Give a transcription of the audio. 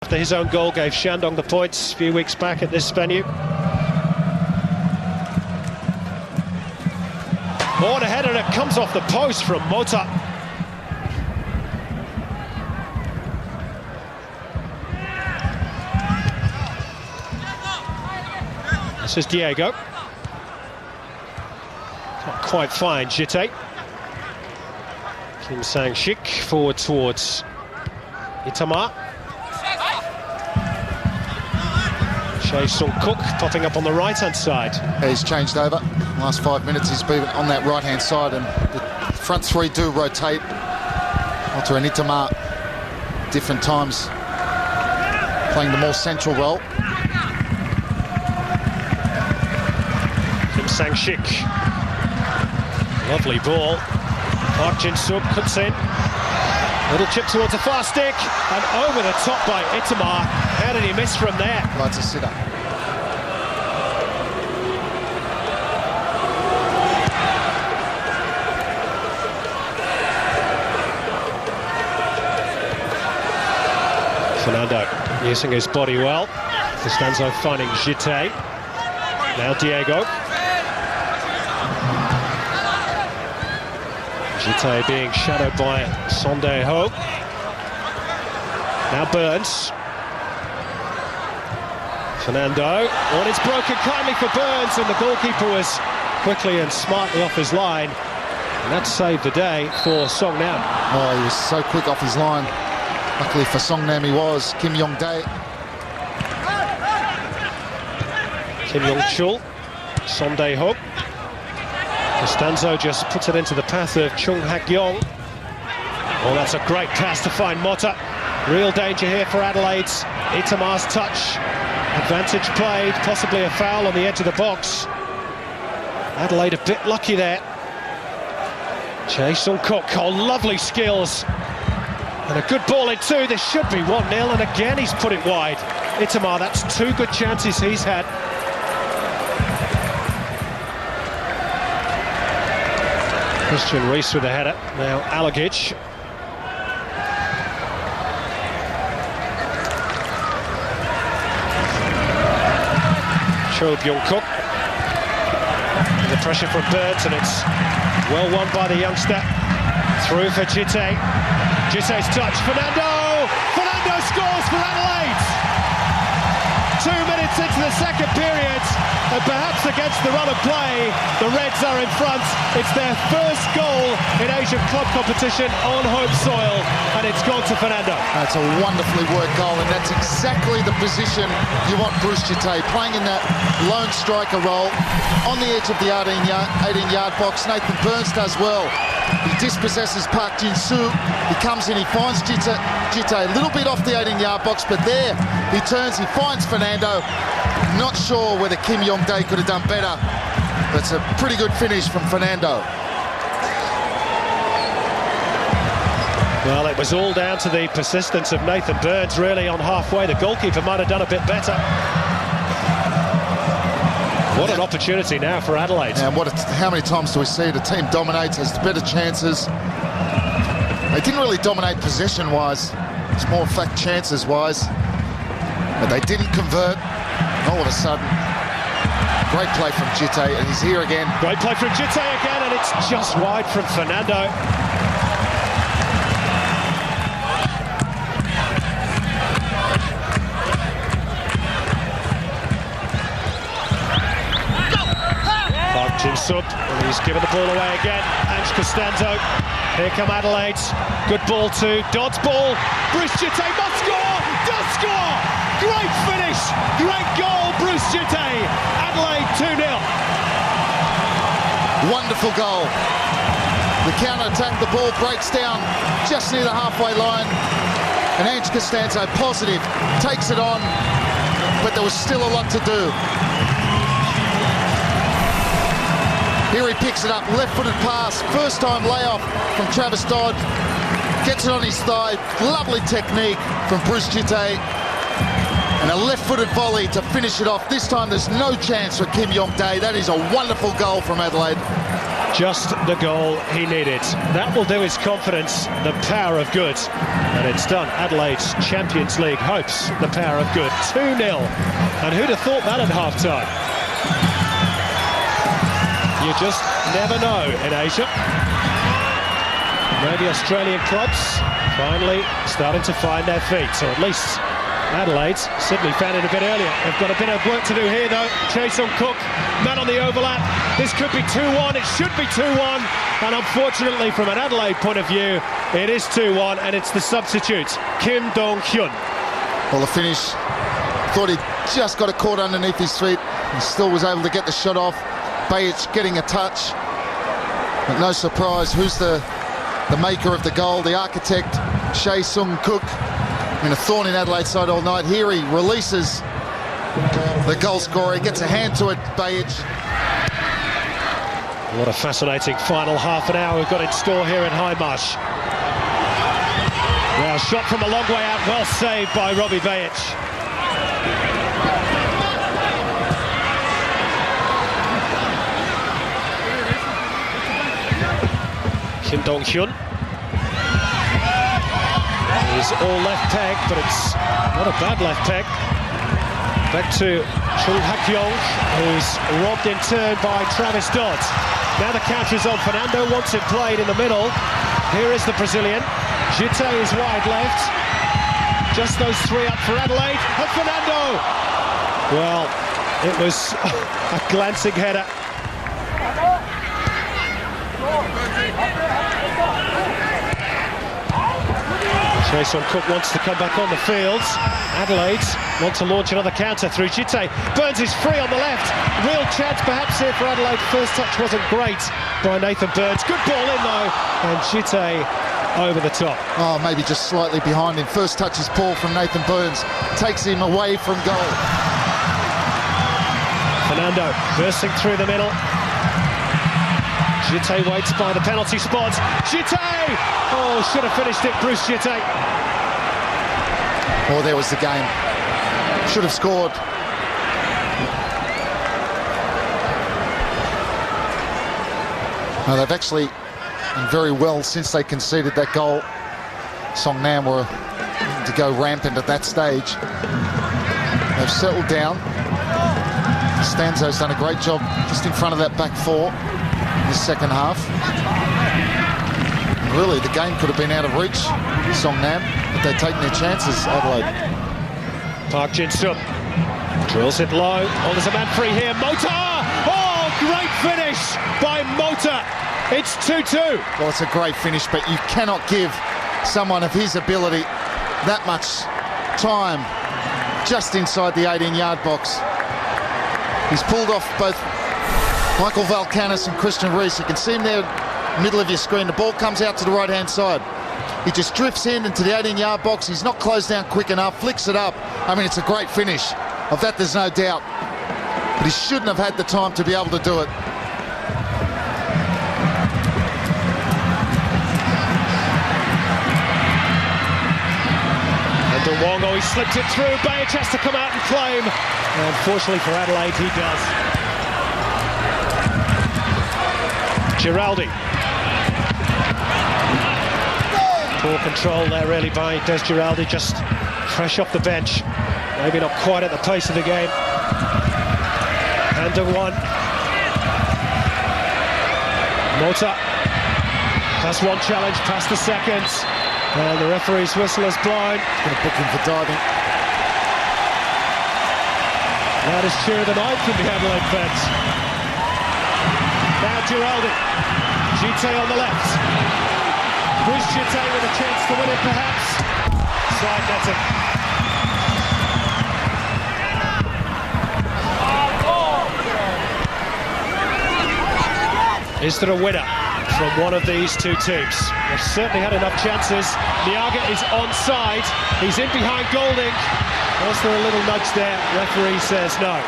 After his own goal gave Shandong the points a few weeks back at this venue. On ahead, and it comes off the post from Mota. This is Diego. Can't quite find Jite. Kim Sang-shik forward towards Itamar. Chae Sung-kook popping up on the right-hand side. He's changed over. Last 5 minutes he's been on that right-hand side, and the front three do rotate. Mota and Itamar, different times, playing the more central role. Kim Sang-shik. Lovely ball. Park Jin-suk cuts in. Little chip towards the far stick, and over the top by Itamar. How did he miss from there? That's a sitter. Fernando using his body well. Costanzo finding Jite. Now Diego. Jite being shadowed by Sondae-ho. Now Burns. Fernando. Oh, and it's broken kindly for Burns, and the goalkeeper was quickly and smartly off his line. And that saved the day for Songnam. Oh, he was so quick off his line. Luckily for Songnam he was. Kim Yong-dae. Kim Yong-chul. Sondae-ho. Costanzo just puts it into the path of Chung Hak-yong. Oh, that's a great pass to find Mota. Real danger here for Adelaide. Itamar's touch. Advantage played, possibly a foul on the edge of the box. Adelaide a bit lucky there. Chae Sung-kook, oh, lovely skills. And a good ball in two. This should be 1-0, and again he's put it wide. Itamar, that's 2 good chances he's had. Christian Reese with the header. Now Alagic. Cho Byung-kook. The pressure from Burns, and it's well won by the youngster. Through for Jite. Jite's touch. Fernando scores for Adelaide. 2 minutes into the second period, and perhaps against the run of play, the Reds are in front. It's their first goal in Asian club competition on home soil, and it's gone to Fernando. That's a wonderfully worked goal, and that's exactly the position you want Bruce Jite, playing in that lone striker role on the edge of the 18-yard box. Nathan Burns does well. He dispossesses Park Jin-soo. He comes in, he finds Jite a little bit off the 18-yard box, but there he turns, he finds Fernando. Not sure whether Kim Yong-dae could have done better, but it's a pretty good finish from Fernando. Well, it was all down to the persistence of Nathan Burns, really, on halfway. The goalkeeper might have done a bit better. What an opportunity now for Adelaide. And how many times do we see it? A team dominates, has better chances. They didn't really dominate possession-wise. It's more fact chances-wise. But they didn't convert. All of a sudden, great play from Jite, and he's here again. Great play from Jite again, and it's just wide from Fernando. Park Jin-suk, and he's given the ball away again. Ange Costanzo. Here come Adelaide. Good ball to Dodd's ball. Bruce Jite must score! Does score! Great finish! Great goal, Bruce Jite. Adelaide 2-0. Wonderful goal. The counter-attack, the ball breaks down just near the halfway line. And Ange Costanzo, positive, takes it on, but there was still a lot to do. Here he picks it up, left-footed pass, first-time layoff from Travis Dodd. Gets it on his thigh, lovely technique from Bruce Jite. And a left-footed volley to finish it off. This time there's no chance for Kim Yong-dae. That is a wonderful goal from Adelaide. Just the goal he needed. That will do his confidence, the power of good. And it's done. Adelaide's Champions League hopes the power of good. 2-0. And who'd have thought that at half-time? You just never know in Asia. Maybe Australian clubs finally starting to find their feet, or at least Adelaide's. Sydney found it a bit earlier. They've got a bit of work to do here though. Jason Cook, man on the overlap. This could be 2-1, it should be 2-1, and unfortunately from an Adelaide point of view, it is 2-1, and it's the substitute, Kim Dong-hyun. Well, the finish, thought he just got a caught underneath his feet. He still was able to get the shot off. Bajic getting a touch, but no surprise, who's the maker of the goal, the architect, Jae-sung Kook. Been a thorn in Adelaide's side all night. Here he releases the goal scorer. He gets a hand to it, Bajic. What a fascinating final half an hour we've got in store here in Hindmarsh. Well, shot from a long way out, well saved by Robbie Bajic. Kim Dong-hyun is all left peg, but it's not a bad left peg. Back to Chung Hak-yong, who's robbed in turn by Travis Dodd. Now the counter is on. Fernando wants it played in the middle. Here is the Brazilian. Jite is wide left. Just those three up for Adelaide. And Fernando! Well, it was a glancing header. Jae-sung Kook wants to come back on the field. Adelaide want to launch another counter through Jite. Burns is free on the left. Real chance perhaps here for Adelaide. First touch wasn't great by Nathan Burns. Good ball in though, and Jite over the top. Oh, maybe just slightly behind him. First touch is poor from Nathan Burns. Takes him away from goal. Fernando bursting through the middle. Jite waits by the penalty spot. Jite! Oh, should have finished it, Bruce Jite. Oh, there was the game. Should have scored. Now they've actually done very well since they conceded that goal. Songnam were to go rampant at that stage. They've settled down. Stanzo's done a great job just in front of that back four in the second half. And really, the game could have been out of reach, Songnam, but they've taken their chances, Adelaide. Park Jin-sung drills it low. Oh, there's a man free here. Mota! Oh, great finish by Mota. It's 2-2. Well, it's a great finish, but you cannot give someone of his ability that much time just inside the 18-yard box. He's pulled off both Michael Valkanis and Christian Reese. You can see him there, middle of your screen. The ball comes out to the right-hand side. He just drifts in into the 18-yard box. He's not closed down quick enough, flicks it up. I mean, it's a great finish. Of that, there's no doubt. But he shouldn't have had the time to be able to do it. And Wongo, he slipped it through. Bajic has to come out and claim. And unfortunately for Adelaide, he does. Giraldi. Poor control there really by Des Giraldi, just fresh off the bench. Maybe not quite at the pace of the game. And one. Mota has one challenge, past the second. And the referee's whistle is blown. Going to book him for diving. Loudest cheer of the night from the Adelaide fans. Now Giraldi. Jite on the left. Bruce Jite with a chance to win it perhaps. Side netting. Is there a winner from one of these two teams? They've certainly had enough chances. Niaga is onside. He's in behind Golding. Was there a little nudge there? Referee says no.